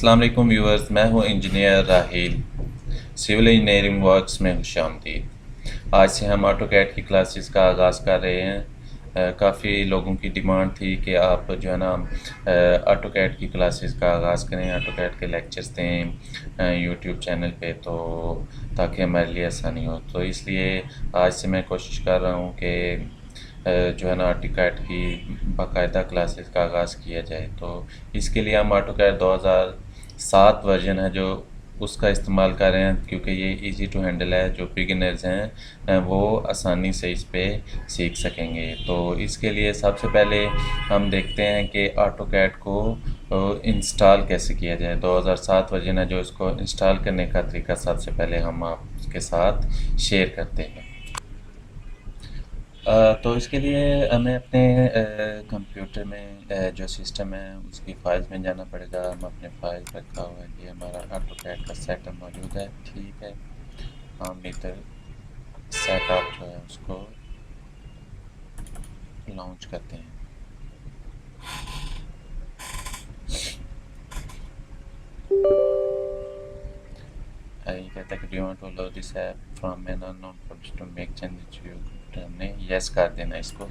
अस्सलाम वालेकुम व्यूअर्स, मैं हूं इंजीनियर राहील। सिविल इंजीनियरिंग वर्क्स में खुशामदीद। आज से हम ऑटो कैड की क्लासेस का आगाज़ कर रहे हैं। काफ़ी लोगों की डिमांड थी कि आप जो है ना ऑटो कैड की क्लासेस का आगाज़ करें, ऑटो कैड के लेक्चर्स दें यूट्यूब चैनल पे, तो ताकि हमारे लिए आसानी हो। तो इसलिए आज से मैं कोशिश कर रहा हूँ कि जो है ना ऑटोकैड की बाकायदा क्लासेस का आगाज़ किया जाए। तो इसके लिए हम ऑटोकैड 2007 वर्जन है जो उसका इस्तेमाल कर रहे हैं, क्योंकि ये इजी टू हैंडल है। जो बिगिनर्स हैं वो आसानी से इस पे सीख सकेंगे। तो इसके लिए सबसे पहले हम देखते हैं कि ऑटोकैड को इंस्टॉल कैसे किया जाए। 2007 वर्जन है जो इसको इंस्टॉल करने का तरीका सबसे पहले हम आपके साथ शेयर करते हैं। तो इसके लिए हमें अपने कंप्यूटर में जो सिस्टम है उसकी फाइल्स में जाना पड़ेगा। हम अपने फाइल रखा हुआ है, ये हमारा ऑटोकैड का सेटअप मौजूद है, ठीक है। हम इधर सेटअप जो है उसको लॉन्च करते हैं। ये कहता है कि do you want to load this app from an unknown project to make changes to your computer. हमने यस कर देना इसको।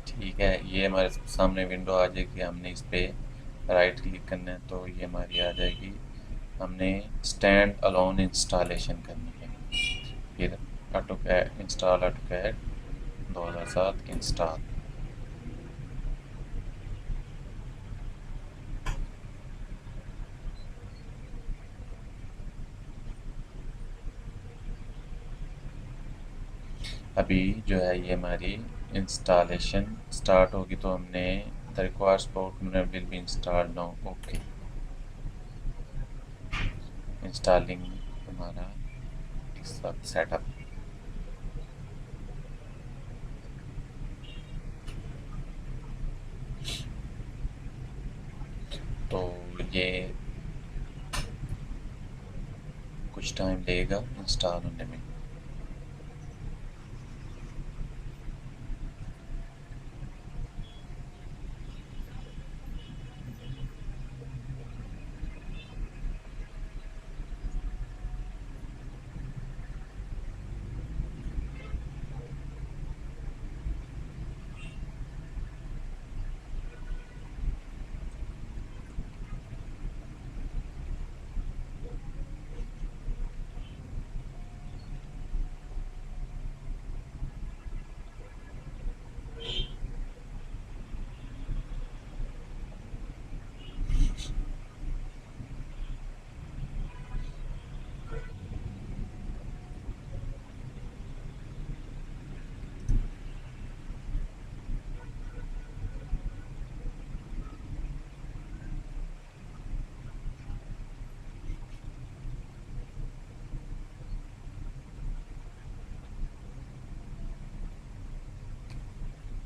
ठीक है, ये हमारे सामने विंडो आ जाएगी। हमने इस पर राइट क्लिक करना है तो ये हमारी आ जाएगी। हमने स्टैंड अलोन इंस्टॉलेशन करनी है। फिर ऑटोकैड इंस्टॉल, ऑटोकैड 2007 इंस्टॉल। अभी जो है ये हमारी इंस्टॉलेशन स्टार्ट होगी, तो हमने the required support will be installed now. Okay, installing हमारा सब सेटअप। तो ये कुछ टाइम लगेगा इंस्टॉल होने में।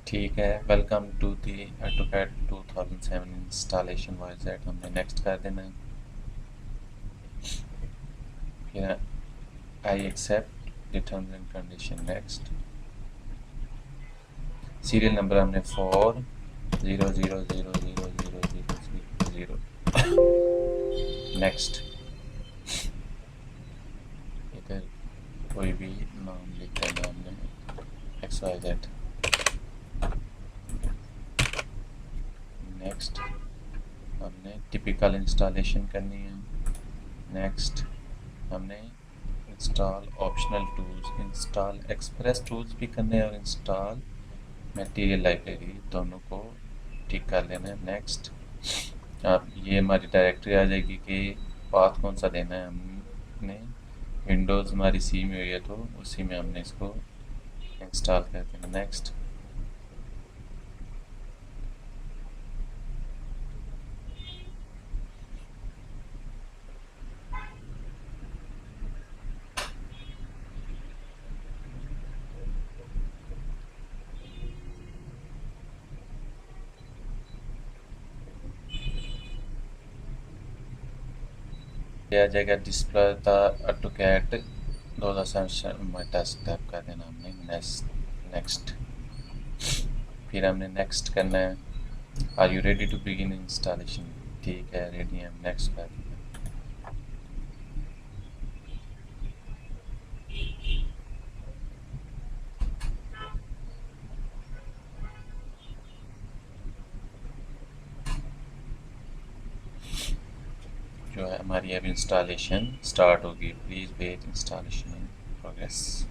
ठीक है, welcome to the AutoCAD 2007 installation voice that. हमने नेक्स्ट कर देना है। फिर I accept the terms and condition, next. Serial number हमने 4000000000, नेक्स्ट। इधर कोई भी नाम लिख देना हमने, XYZ, नेक्स्ट। हमने टिपिकल इंस्टॉलेशन करनी है, नेक्स्ट। हमने install optional tools, install express tools भी करने हैं और इंस्टॉल मटेरियल लाइब्रेरी, दोनों को ठीक कर लेना है, नेक्स्ट। अब ये हमारी डायरेक्टरी आ जाएगी कि पाथ कौन सा देना है। हमने विंडोज़ हमारी सी में हुई है तो उसी में हमने इसको इंस्टॉल कर देना, नेक्स्ट। आ जाएगा display the AutoCAD those are my task tap कर देना हमने नेक्स्ट फिर हमने नेक्स्ट करना है। Are you ready to begin installation? ठीक है, रेडी है, नेक्स्ट कर देना। जो है हमारी अब इंस्टॉलेशन स्टार्ट होगी। Please wait, installation in progress.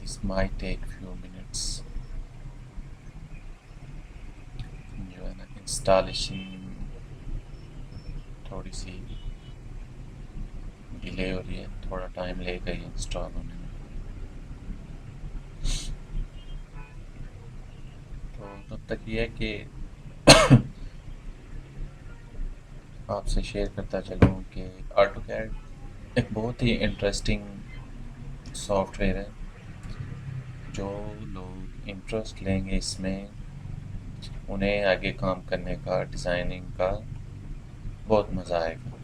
This might take few minutes। जो है ना इंस्टॉलेशन थोड़ी सी डिले हो रही है, थोड़ा टाइम लेगा ये इंस्टॉल होने में। तो तब तक ये है कि आपसे शेयर करता चलूँ कि AutoCAD एक बहुत ही इंटरेस्टिंग सॉफ्टवेयर है। जो लोग इंटरेस्ट लेंगे इसमें, उन्हें आगे काम करने का, डिज़ाइनिंग का बहुत मज़ा आएगा।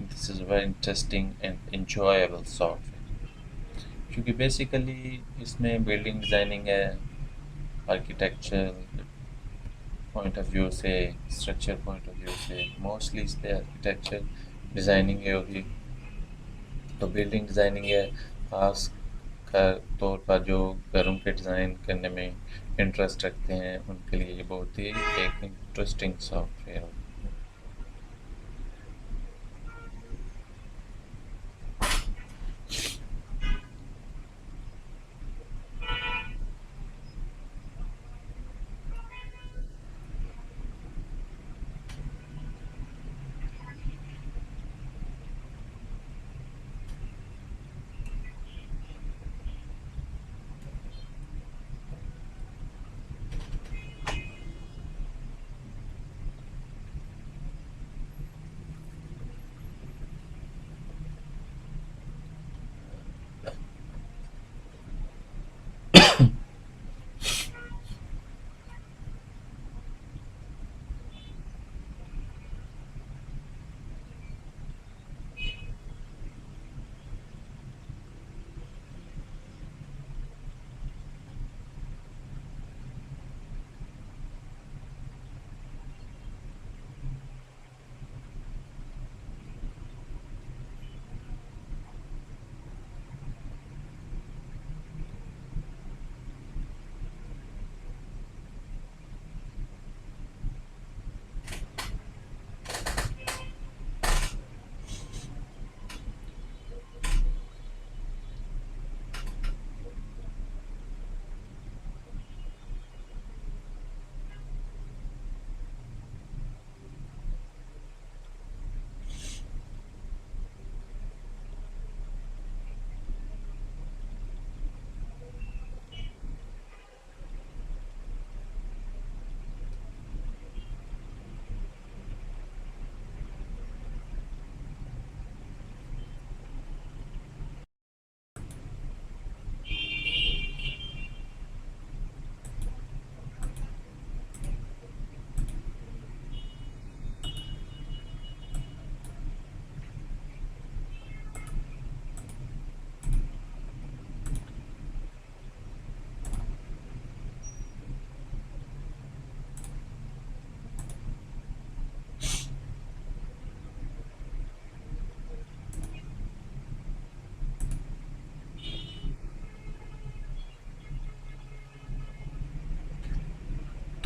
This is very interesting and enjoyable software, क्योंकि बेसिकली इसमें बिल्डिंग डिज़ाइनिंग है, आर्किटेक्चर पॉइंट ऑफ व्यू से, स्ट्रक्चर पॉइंट ऑफ व्यू से, मोस्टली इस पर आर्किटेक्चर डिज़ाइनिंग है होगी। तो बिल्डिंग डिज़ाइनिंग है, खास कर तौर पर जो घरों के डिज़ाइन करने में इंटरेस्ट रखते हैं, उनके लिए ये बहुत ही एक इंटरेस्टिंग सॉफ्टवेयर है।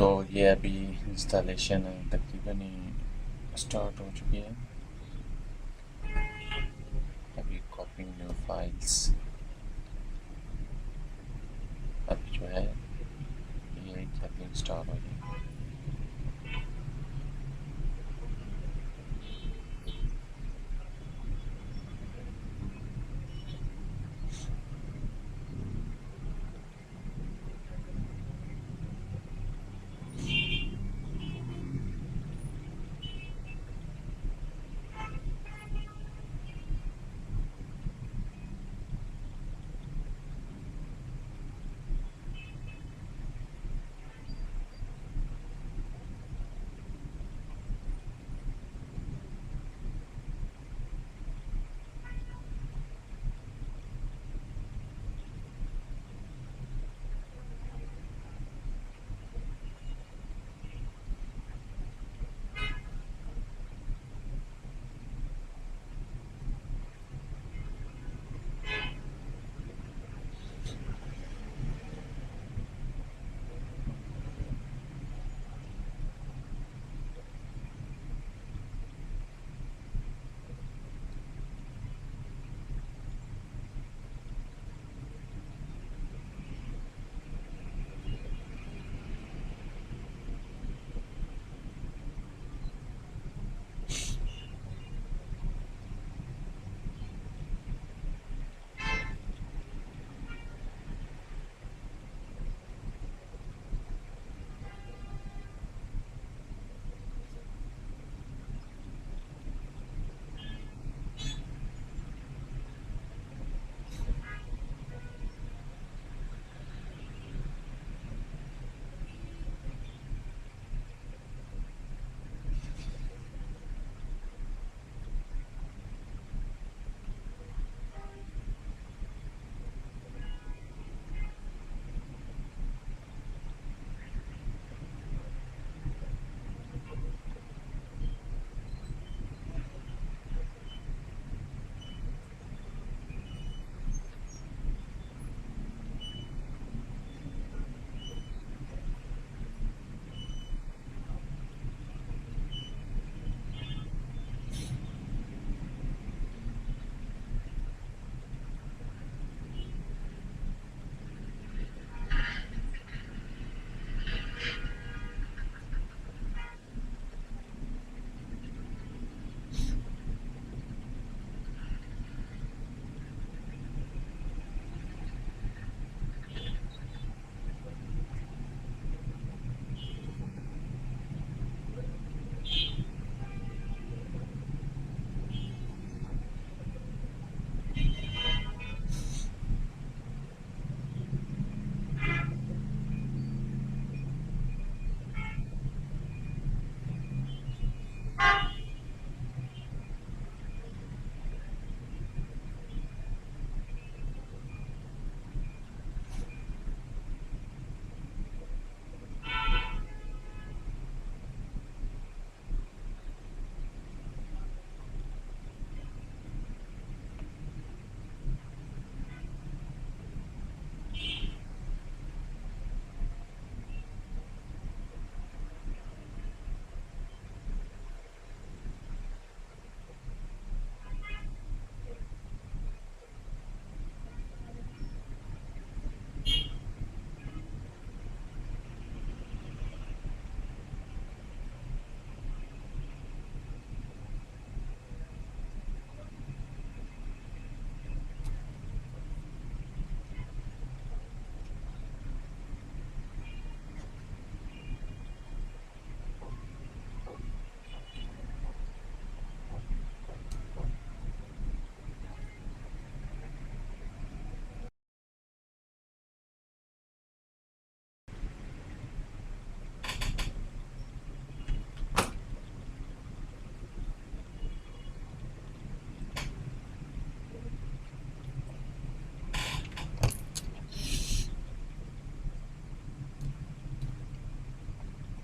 तो ये अभी इंस्टॉलेशन तकरीबन ही स्टार्ट हो चुकी है। अभी कॉपिंग न्यू फाइल्स अभी जो है ये अभी इंस्टॉल हो जाएगी।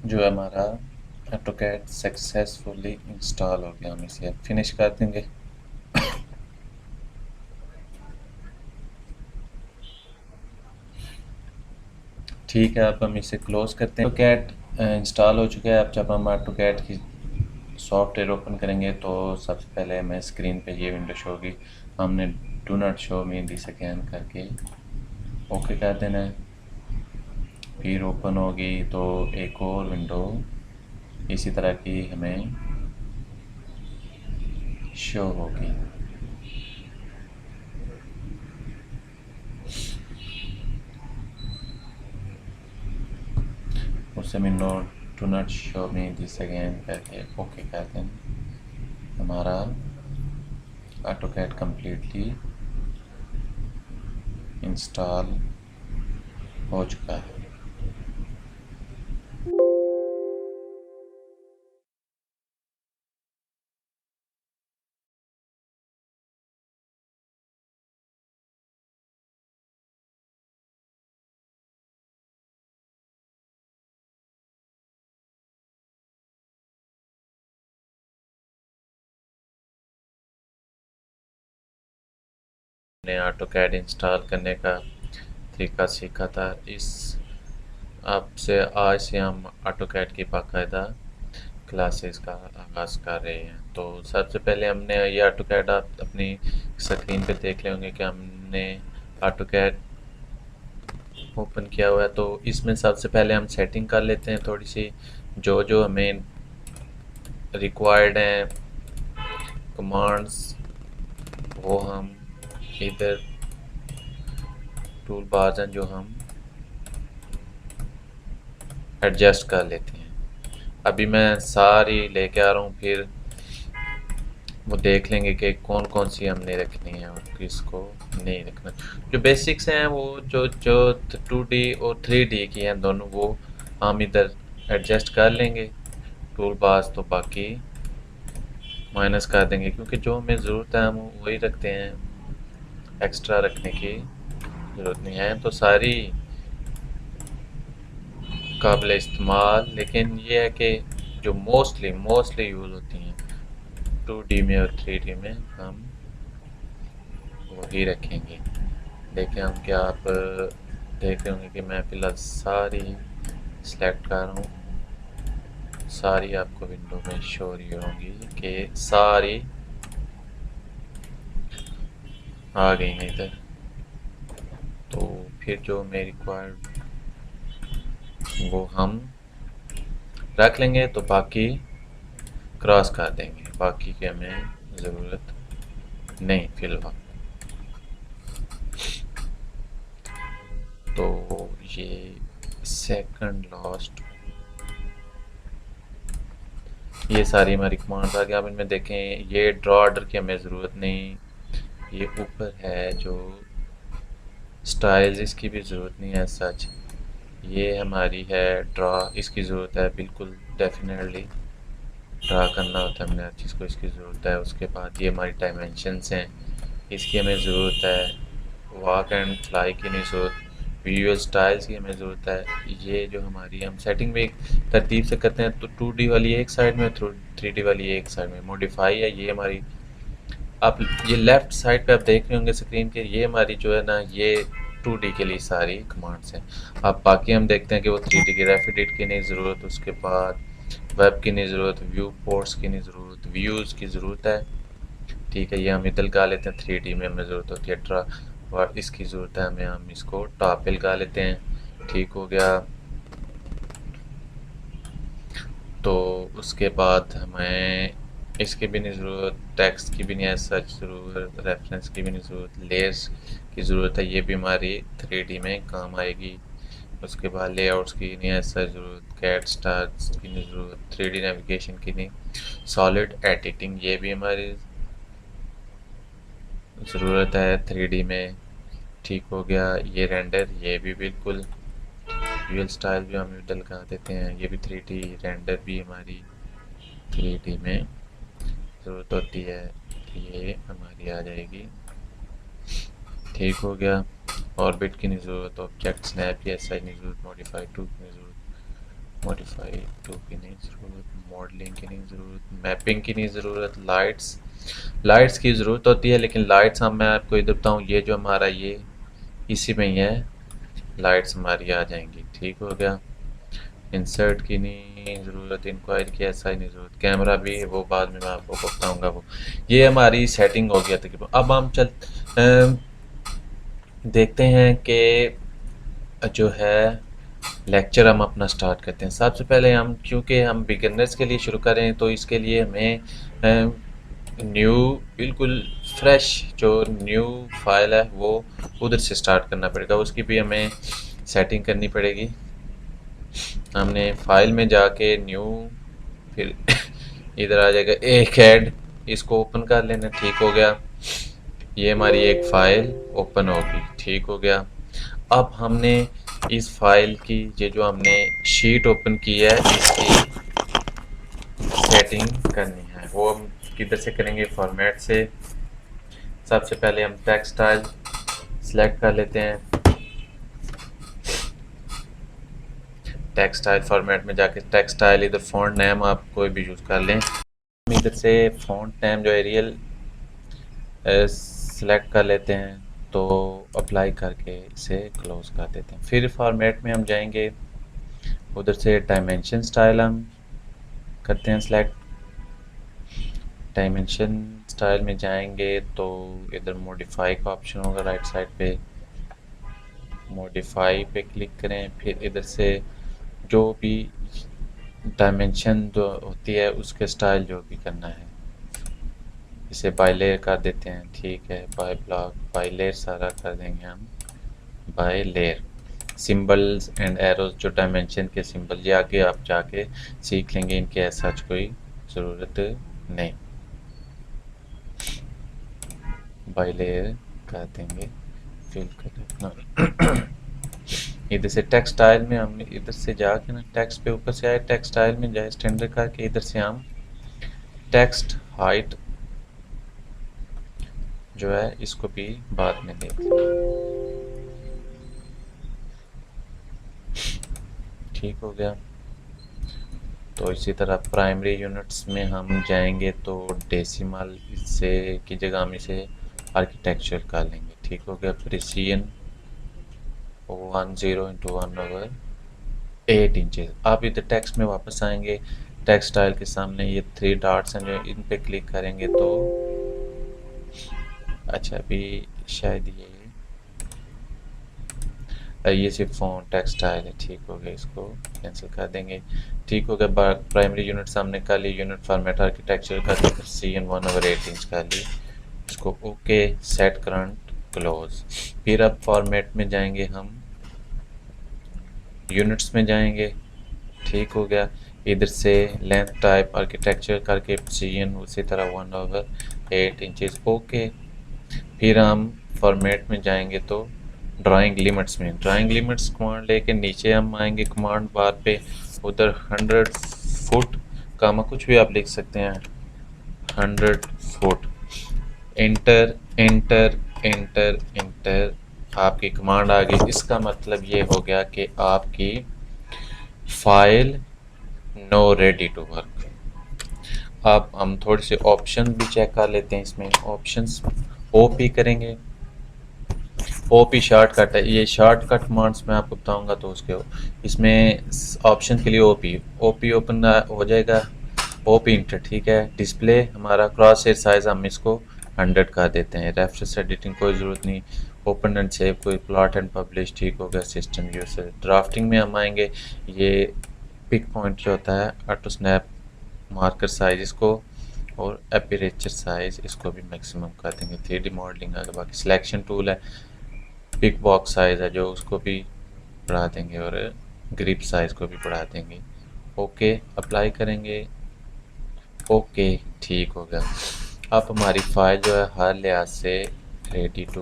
जो हमारा ऑटोकैड सक्सेसफुली इंस्टॉल हो गया, हम इसे अब फिनिश कर देंगे। ठीक है, अब हम इसे क्लोज करते हैं। ऑटोकैड इंस्टॉल हो चुका है। अब जब हम ऑटो कैड की सॉफ्टवेयर ओपन करेंगे तो सबसे पहले हमें स्क्रीन पे ये विंडो शो होगी। हमने do not show me this again करके ओके कर देना है। फिर ओपन होगी तो एक और विंडो इसी तरह की हमें शो होगी। उससे मैं no do not show me this again करके ओके कर देना। हमारा ऑटो कैड कम्प्लीटली इंस्टॉल हो चुका है। ने ऑटो कैड इंस्टॉल करने का तरीका सीखा था। इस अब से आज से हम ऑटो कैड की बाकायदा क्लासेस का आगाज़ कर रहे हैं। तो सबसे पहले हमने ये ऑटो कैड आप अपनी स्क्रीन पे देख ले होंगे कि हमने ऑटो कैड ओपन किया हुआ है। तो इसमें सबसे पहले हम सेटिंग कर लेते हैं थोड़ी सी, जो जो हमें रिक्वायर्ड हैं कमांड्स, वो हम इधर टूल बार्स हैं जो हम एडजस्ट कर लेते हैं। अभी मैं सारी लेके आ रहा हूँ, फिर वो देख लेंगे कि कौन कौन सी हमने रखनी है और किसको नहीं रखना। जो बेसिक्स हैं वो जो जो 2D और 3D की हैं दोनों, वो हम इधर एडजस्ट कर लेंगे। टूल बार्स तो बाकी माइनस कर देंगे, क्योंकि जो हमें ज़रूरत है हम वही रखते हैं, एक्स्ट्रा रखने की ज़रूरत नहीं है। तो सारी काबिल इस्तेमाल, लेकिन ये है कि जो मोस्टली यूज़ होती हैं 2D में और 3D में, हम वही रखेंगे। देखें हम क्या, आप देख रहे होंगे कि मैं फ़िलहाल सारी सिलेक्ट कर रहा हूँ। सारी आपको विंडो में शो हो रही होंगी कि सारी आ गई हैं इधर। तो फिर जो हमें रिक्वायर्ड वो हम रख लेंगे, तो बाकी क्रॉस कर देंगे, बाकी की हमें ज़रूरत नहीं फिलहाल। तो ये सेकंड लास्ट, ये सारी हमारी कमांड्स आ गई। अब इनमें देखें, ये ड्रॉ ऑर्डर की हमें ज़रूरत नहीं। ये ऊपर है जो स्टाइल्स, इसकी भी ज़रूरत नहीं है सच। ये हमारी है ड्रा, इसकी ज़रूरत है बिल्कुल डेफिनेटली। ड्रा करना होता है हमने हर चीज़ को, इसकी ज़रूरत है। उसके बाद ये हमारी डायमेंशंस हैं, इसकी हमें ज़रूरत है। वॉक एंड फ्लाई की नहीं ज़रूरत। विजुअल स्टाइल्स की हमें ज़रूरत है। ये जो हमारी हम सेटिंग भी तरतीब से करते हैं, तो 2D वाली एक साइड में, 3D वाली एक साइड में। मॉडिफाई है ये हमारी, आप ये लेफ़्ट साइड पे आप देख रहे होंगे स्क्रीन के, ये हमारी जो है ना, ये 2D के लिए सारी कमांड्स हैं। अब बाकी हम देखते हैं कि वो 3D की रेफ एडिट की नहीं ज़रूरत, उसके बाद वेब की नहीं ज़रूरत, व्यू पोर्ट्स की नहीं ज़रूरत, व्यूज़ की ज़रूरत है। ठीक है, ये हम इधर लगा लेते हैं। 3D में हमें ज़रूरत होती है ड्रा, और इसकी ज़रूरत है हमें, हम इसको टॉप पे लगा लेते हैं। ठीक हो गया। तो उसके बाद हमें इसकी भी नहीं ज़रूरत, टेक्स्ट की भी नहीं है सच ज़रूरत, रेफरेंस की भी नहीं ज़रूरत, लेयर्स की ज़रूरत है, ये भी हमारी 3D में काम आएगी। उसके बाद लेआउट्स की नहीं है सच ज़रूरत, कैट स्टार्स की नहीं ज़रूरत, 3D नेविगेशन की नहीं, सॉलिड एडिटिंग ये भी हमारी ज़रूरत है 3D में। ठीक हो गया। ये रेंडर, ये भी बिल्कुल। रियल स्टाइल भी हम इधर लगा देते हैं, ये भी 3D। रेंडर भी हमारी 3D में ज़रूरत होती है, ये हमारी आ जाएगी। ठीक हो गया। ऑर्बिट की नहीं ज़रूरत, ऑब्जेक्ट स्नैप या ऐसा ही नहीं ज़रूरत, मॉडिफाई टू की नहीं ज़रूरत, मॉडिफाई टू की नहीं ज़रूरत, मॉडलिंग की नहीं ज़रूरत, मैपिंग की नहीं ज़रूरत, लाइट्स की ज़रूरत होती है, लेकिन लाइट्स हम, मैं आपको इधर बताऊँ, ये जो हमारा ये इसी में ही है, लाइट्स हमारी आ जाएंगी। ठीक हो गया। इंसर्ट की नहीं ज़रूरत, इंक्वायरी की ऐसा ही नहीं ज़रूरत, कैमरा भी है वो बाद में मैं आपको बताऊंगा। वो ये हमारी सेटिंग हो गया तकरीबन। अब हम देखते हैं कि जो है लेक्चर हम अपना स्टार्ट करते हैं। सबसे पहले हम, क्योंकि हम बिगिनर्स के लिए शुरू करें, तो इसके लिए हमें न्यू, बिल्कुल फ्रेश जो न्यू फाइल है वो उधर से स्टार्ट करना पड़ेगा। उसकी भी हमें सेटिंग करनी पड़ेगी। हमने फाइल में जाके न्यू, फिर इधर आ जाएगा एक ऐड, इसको ओपन कर लेना। ठीक हो गया, ये हमारी एक फाइल ओपन होगी। ठीक हो गया। अब हमने इस फाइल की, ये जो हमने शीट ओपन की है, इसकी सेटिंग करनी है। वो हम किधर से करेंगे? फॉर्मेट से। सबसे पहले हम टेक्स्ट स्टाइल सेलेक्ट कर लेते हैं। टेक्स्ट स्टाइल फॉर्मेट में जाके टेक्स्ट स्टाइल, इधर फ़ॉन्ट नेम आप कोई भी यूज़ कर लें। हम इधर से फ़ॉन्ट नेम जो एरियल सेलेक्ट कर लेते हैं, तो अप्लाई करके इसे क्लोज कर देते हैं। फिर फॉर्मेट में हम जाएंगे, उधर से डायमेंशन स्टाइल हम करते हैं सेलेक्ट। डायमेंशन स्टाइल में जाएंगे तो इधर मॉडिफाई का ऑप्शन होगा राइट साइड पे, मॉडिफाई पे क्लिक करें। फिर इधर से जो भी डायमेंशन जो होती है उसके स्टाइल जो भी करना है, इसे बाय लेयर कर देते हैं। ठीक है, बाय ब्लॉक, बाय लेयर सारा कर देंगे हम by layer. Symbols and arrows जो डायमेंशन के सिंबल, ये आगे आप जाके सीख लेंगे, इनके ऐसा कोई ज़रूरत नहीं। बाय लेयर कर देंगे, फिल कर अपना। इधर से टेक्स्ट स्टाइल में हमने इधर से जाके ना, टेक्स्ट पे ऊपर से आए, टेक्स्ट स्टाइल में जाए स्टैंडर्ड करके, इधर से हम टेक्स्ट हाइट जो है इसको भी बाद में देख लेंगे। ठीक हो गया। तो इसी तरह प्राइमरी यूनिट्स में हम जाएंगे तो डेसिमल इससे की जगह हम इसे आर्किटेक्चर कर लेंगे। ठीक हो गया। Precision 10 × 1/8 inches. आप इधर टेक्स्ट में वापस आएंगे, टेक्स्ट स्टाइल के सामने ये 3 डॉट्स हैं, जो इन पे क्लिक करेंगे तो अच्छा, अभी शायद ये सिर्फ फ़ॉन्ट टेक्स्ट स्टाइल है। ठीक हो गया, इसको कैंसिल कर देंगे। ठीक हो गया। प्राइमरी यूनिट सामने कर ली, यूनिट फॉर्मेट आर्किटेक्चर कर ली, CN 1/8 इंच कर ली, इसको ओके सेट करंट क्लोज। फिर अब फॉर्मेट में जाएंगे, हम यूनिट्स में जाएंगे। ठीक हो गया। इधर से लेंथ टाइप आर्किटेक्चर करके CN उसी तरह 1/8 इंचेस ओके। फिर हम फॉर्मेट में जाएंगे तो ड्राइंग लिमिट्स में, ड्राइंग लिमिट्स कमांड लेके नीचे हम आएंगे कमांड बार पे, उधर 100 फुट कामा कुछ भी आप लिख सकते हैं, 100 foot, enter enter enter enter, आपकी कमांड आ गई। इसका मतलब ये हो गया कि आपकी file now ready to work. अब हम थोड़े से ऑप्शन भी चेक कर लेते हैं। इसमें ऑप्शंस ओपी करेंगे, ओपी शॉर्टकट है, ये शॉर्टकट कमांड्स मैं आपको बताऊंगा तो उसके इसमें ऑप्शन के लिए ओपी ओपन हो जाएगा, ओपी इंटर। ठीक है। डिस्प्ले हमारा क्रॉस हेयर साइज हम इसको 100 कर देते हैं। रेफरेंस एडिटिंग कोई ज़रूरत नहीं, ओपन एंड सेव, कोई प्लॉट एंड पब्लिश। ठीक हो गया। सिस्टम व्यू से ड्राफ्टिंग में हम आएंगे, ये पिक पॉइंट जो होता है, ऑटो स्नैप मार्कर साइज इसको, और एपरेचर साइज इसको भी मैक्सिमम कर देंगे। 3D मॉडलिंग आ गया। बाकी सिलेक्शन टूल है, पिक बॉक्स साइज़ है जो उसको भी बढ़ा देंगे, और ग्रिप साइज़ को भी बढ़ा देंगे। ओके अप्लाई करेंगे, ओके ठीक हो गया। अब हमारी फाइल जो है हर लिहाज से रेडी टू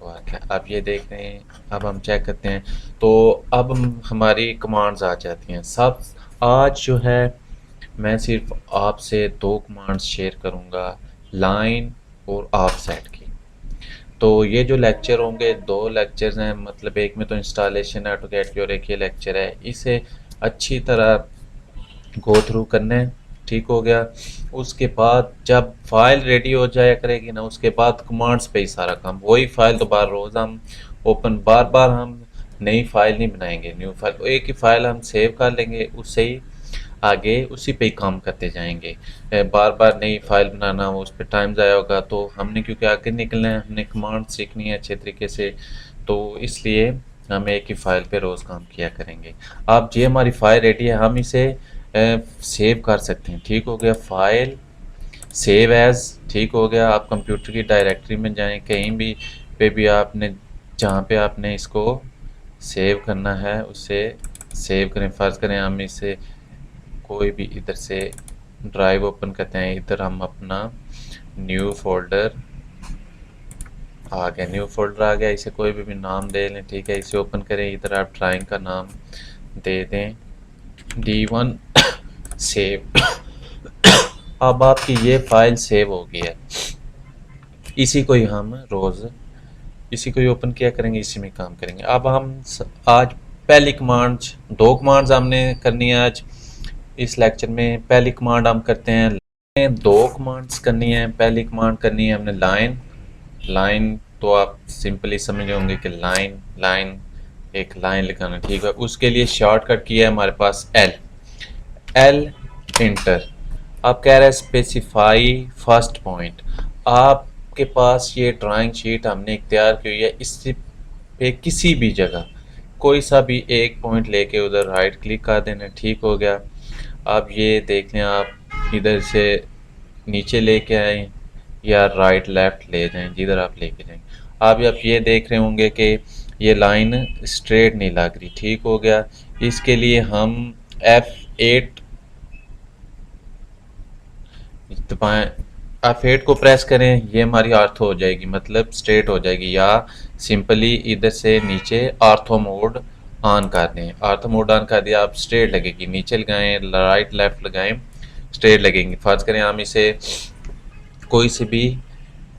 वर्क है। अब ये देख रहे हैं, अब हम चेक करते हैं तो अब हमारी कमांड्स आ जाती हैं। सब आज जो है मैं सिर्फ आपसे 2 कमांड्स शेयर करूँगा, लाइन और ऑफसेट की। तो ये जो लेक्चर होंगे, 2 लेक्चर्स हैं, मतलब एक में तो इंस्टॉलेशन ऑटोकैड की और एक ये लेक्चर है, इसे अच्छी तरह गो थ्रू करना है। ठीक हो गया। उसके बाद जब फाइल रेडी हो जाया करेगी ना, उसके बाद कमांड्स पे ही सारा काम, वही फाइल दोबारा रोज़ हम ओपन, बार बार हम नई फाइल नहीं बनाएंगे, न्यू फाइल, एक ही फाइल हम सेव कर लेंगे, उससे ही आगे उसी पे ही काम करते जाएंगे। बार बार नई फाइल बनाना, उस पर टाइम ज़ाया होगा। तो हमने क्योंकि आगे निकलना है, हमने कमांड सीखनी है अच्छे तरीके से, तो इसलिए हम एक ही फाइल पे रोज़ काम किया करेंगे। अब ये हमारी फाइल रेडी है, हम इसे सेव कर सकते हैं। ठीक हो गया, फाइल सेव एज, ठीक हो गया। आप कंप्यूटर की डायरेक्टरी में जाएं, कहीं भी पे भी आपने जहाँ पे आपने इसको सेव करना है उसे सेव करें। फ़र्ज़ करें हम इसे कोई भी इधर से ड्राइव ओपन करते हैं, इधर हम अपना न्यू फोल्डर आ गया, न्यू फोल्डर आ गया, इसे कोई भी नाम दे लें। ठीक है, इसे ओपन करें, इधर आप ड्राइंग का नाम दे दें D1 सेव। अब आपकी ये फाइल सेव हो गई है, इसी को ही हम रोज़ इसी को ही ओपन किया करेंगे, इसी में काम करेंगे। अब हम आज पहली कमांड, दो कमांड्स हमने करनी है आज इस लेक्चर में। पहली कमांड हम करते हैं, दो कमांड्स करनी है। पहली कमांड करनी है हमने लाइन। लाइन तो आप सिंपली समझ होंगे कि लाइन लाइन एक लाइन लिखाना, ठीक है। उसके लिए शॉर्टकट किया है हमारे पास एल इंटर। आप कह रहे हैं स्पेसिफाई फर्स्ट पॉइंट। आपके पास ये ड्राइंग शीट हमने तैयार की हुई है, इस पे किसी भी जगह कोई सा भी एक पॉइंट लेके उधर राइट क्लिक कर देना, ठीक हो गया। अब ये देख लें, आप इधर से नीचे लेके आए या राइट लेफ्ट ले जाएं, जिधर आप लेके जाएं। अब आप ये देख रहे होंगे कि ये लाइन स्ट्रेट नहीं लग रही, ठीक हो गया। इसके लिए हम F8 दबाएं, F8 को प्रेस करें, ये हमारी आर्थो हो जाएगी, मतलब स्ट्रेट हो जाएगी। या सिंपली इधर से नीचे आर्थो मोड ऑन कर दें। आर्थो मोड ऑन कर दिया, आप स्ट्रेट लगेगी, नीचे लगाएं राइट लेफ्ट लगाएं स्ट्रेट लगेंगी। फर्ज करें हम इसे कोई से भी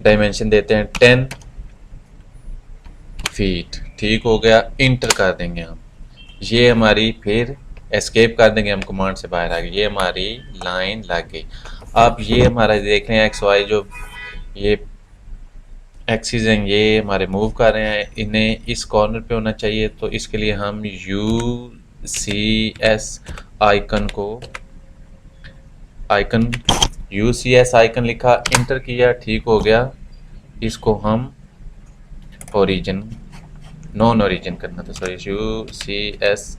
डायमेंशन देते हैं 10 फीट, ठीक हो गया। इंटर कर देंगे हम, ये हमारी फिर एस्केप कर देंगे, हम कमांड से बाहर आ गए, ये हमारी लाइन लग गई। अब ये हमारा देख रहे हैं एक्स वाई जो ये एक्सिस हैं, ये हमारे मूव कर रहे हैं, इन्हें इस कॉर्नर पे होना चाहिए। तो इसके लिए हम UCS आइकन लिखा, इंटर किया, ठीक हो गया। इसको हम ओरिजिन नॉन ओरिजिन करना था, सॉरी UCS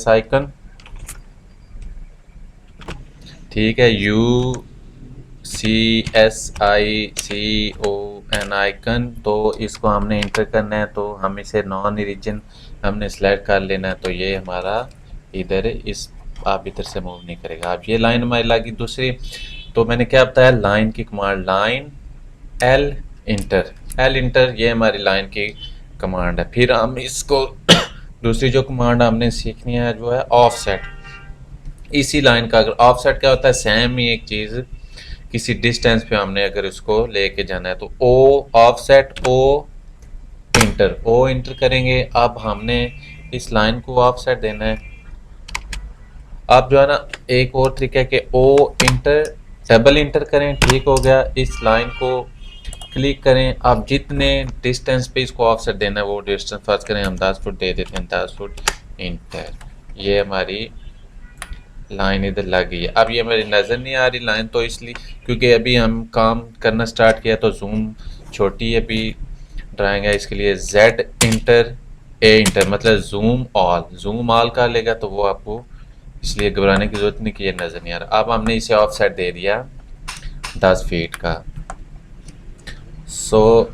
आइकन, ठीक है। UCSICON आइकन, तो इसको हमने इंटर करना है, तो हम इसे नॉन ओरिजिन हमने सेलेक्ट कर लेना है। तो ये हमारा इधर इस आप इधर से मूव नहीं करेगा। अब ये लाइन हमारी लगी। दूसरी तो मैंने क्या बताया, लाइन की कमांड, लाइन एल इंटर, ये हमारी लाइन की कमांड है। फिर हम इसको दूसरी जो कमांड हमने सीखनी है जो है ऑफसेट। इसी लाइन का अगर ऑफसेट क्या होता है, सेम ही एक चीज़ किसी डिस्टेंस पे हमने अगर उसको लेके जाना है, तो ओ ऑफसेट ओ इंटर करेंगे। अब हमने इस लाइन को ऑफसेट देना है। आप जो है ना, एक और तरीका है कि ओ इंटर डबल इंटर करें, ठीक हो गया। इस लाइन को क्लिक करें, आप जितने डिस्टेंस पे इसको ऑफसेट देना है वो डिस्टेंस फर्ज करें, हम 10 फुट दे देते हैं, 10 फुट इंटर। ये हमारी लाइन इधर लग गई है। अब ये मेरी नज़र नहीं आ रही लाइन, तो इसलिए क्योंकि अभी हम काम करना स्टार्ट किया, तो जूम छोटी अभी ड्राइंग है, इसके लिए Z इंटर A इंटर, मतलब जूम ऑल कर लेगा, तो वो आपको इसलिए घबराने की जरूरत नहीं कि ये नज़र नहीं आ रहा। अब हमने इसे ऑफसेट दे दिया 10 फीट का। सो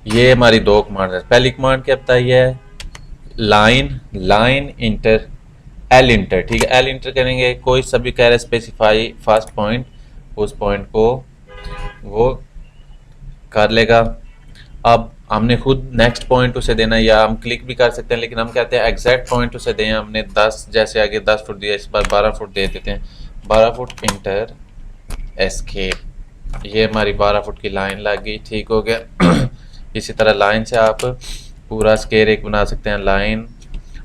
ये हमारी दो कमांड है। पहली कमांड क्या बताई है, लाइन इंटर एल इंटर, ठीक है। एल इंटर करेंगे, कोई सभी कह रहे स्पेसिफाई फर्स्ट पॉइंट, उस पॉइंट को वो कर लेगा। अब हमने खुद नेक्स्ट पॉइंट उसे देना है, या हम क्लिक भी कर सकते हैं, लेकिन हम कहते हैं एग्जैक्ट पॉइंट उसे दें। हमने 10 जैसे आगे 10 फुट दिया, इस बार 12 फुट दे देते हैं, 12 फुट इंटर एस्केप। ये हमारी 12 फुट की लाइन लग गई, ठीक हो गया। इसी तरह लाइन से आप पूरा स्केयर एक बना सकते हैं लाइन।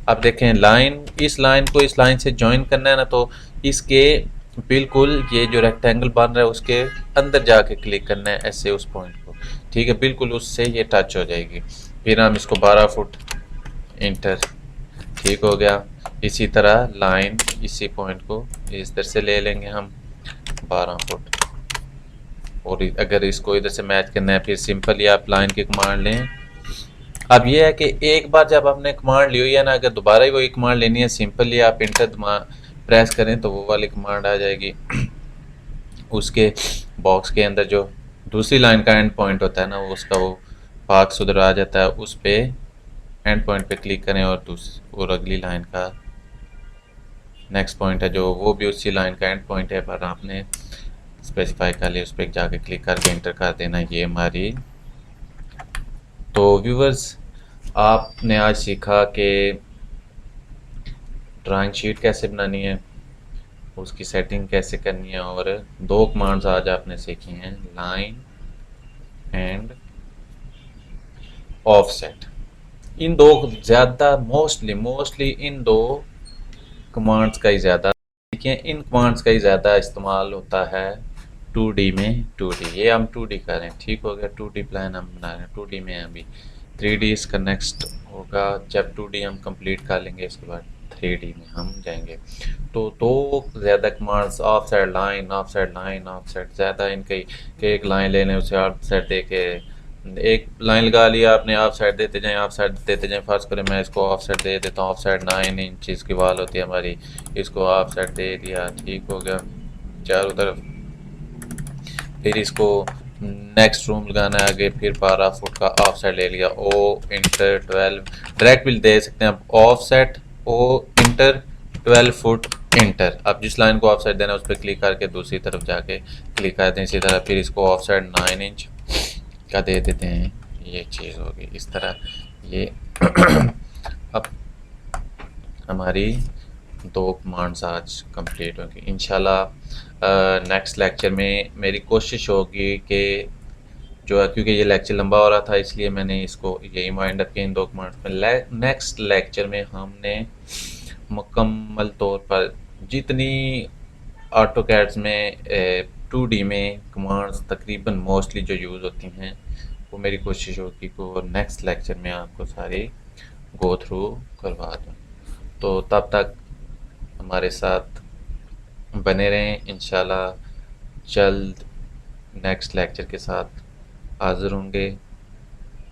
अब देखें लाइन, इस लाइन को इस लाइन से ज्वाइन करना है ना, तो इसके बिल्कुल ये जो रेक्टेंगल बन रहा है उसके अंदर जाके क्लिक करना है, ऐसे उस पॉइंट को। ठीक है, बिल्कुल उससे ये टच हो जाएगी। फिर हम इसको 12 फुट इंटर, ठीक हो गया। इसी तरह लाइन इसी पॉइंट को इस तरह से ले लेंगे हम 12 फुट, और अगर इसको इधर से मैच करना है फिर सिंपली आप लाइन की कमांड लें। अब ये है कि एक बार जब आपने कमांड ली हुई है ना, अगर दोबारा ही वही कमांड लेनी है सिंपली आप इंटर प्रेस करें तो वो वाली कमांड आ जाएगी। उसके बॉक्स के अंदर जो दूसरी लाइन का एंड पॉइंट होता है ना, वो उसका वो बॉक्स उधर आ जाता है, उस पे एंड पॉइंट पे क्लिक करें और अगली लाइन का नेक्स्ट पॉइंट है जो वो भी उसी लाइन का एंड पॉइंट है, पर आपने स्पेसिफाई कर लिया, उस पर जाके क्लिक करके इंटर कर देना। ये हमारी, तो व्यूवर्स आपने आज सीखा कि ड्राइंग शीट कैसे बनानी है, उसकी सेटिंग कैसे करनी है, और दो कमांड्स आज आपने सीखी हैं, लाइन एंड ऑफसेट। इन दो ज़्यादा मोस्टली इन दो कमांड्स का ही ज़्यादा, देखिए इन कमांड्स का ही ज़्यादा इस्तेमाल होता है 2D में। 2D ये हम 2D कर रहे हैं, ठीक हो गया। 2D प्लान हम बना रहे हैं, 2D में अभी 3D इसका नेक्स्ट होगा। जब 2D हम कंप्लीट कर लेंगे इसके बाद 3D में हम जाएंगे। तो दो ज़्यादा commands, of side line, of side line, of side, ज़्यादा इनके एक लाइन ले लें उसे ऑफ साइड दे के, एक लाइन लगा लिया आपने, ऑफ साइड देते जाएं, ऑफ साइड देते जाएं। फर्स्ट करें मैं इसको ऑफ साइड दे देता हूँ, ऑफ साइड 9 इंच की वाल होती है हमारी, इसको ऑफ साइड दे दिया, ठीक हो गया चारों तरफ। फिर इसको नेक्स्ट रूम लगाना है आगे, फिर 12 फुट का ऑफ साइड ले लिया, ओ इंटर 12, डायरेक्ट भी दे सकते हैं आप, offset O enter 12 foot enter. अब जिस लाइन को ऑफ साइड देना है उस पर क्लिक करके दूसरी तरफ जाके क्लिक कर दें इसी तरह। फिर इसको ऑफ साइड 9 इंच का दे देते हैं, ये चीज़ होगी इस तरह ये। अब हमारी दो कमांड्स आज कंप्लीट होंगी इंशाल्लाह। नेक्स्ट लेक्चर में मेरी कोशिश होगी कि जो है, क्योंकि ये लेक्चर लंबा हो रहा था इसलिए मैंने इसको यही माइंड रखे इन दो कमांड्स में। नेक्स्ट लेक्चर में हमने मुकम्मल तौर पर जितनी ऑटोकैड्स में 2D में कमांड्स तकरीबन मोस्टली जो यूज़ होती हैं, वो मेरी कोशिश होगी कि नेक्स्ट लेक्चर में आपको सारी गो थ्रू करवा दूँ। तो तब तक हमारे साथ बने रहें, इंशाल्लाह जल्द नेक्स्ट लेक्चर के साथ हाज़िर होंगे।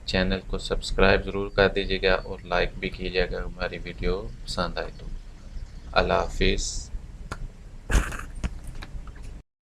चैनल को सब्सक्राइब ज़रूर कर दीजिएगा और लाइक भी कीजिएगा हमारी वीडियो पसंद आए तो। अल्लाह हाफिज़।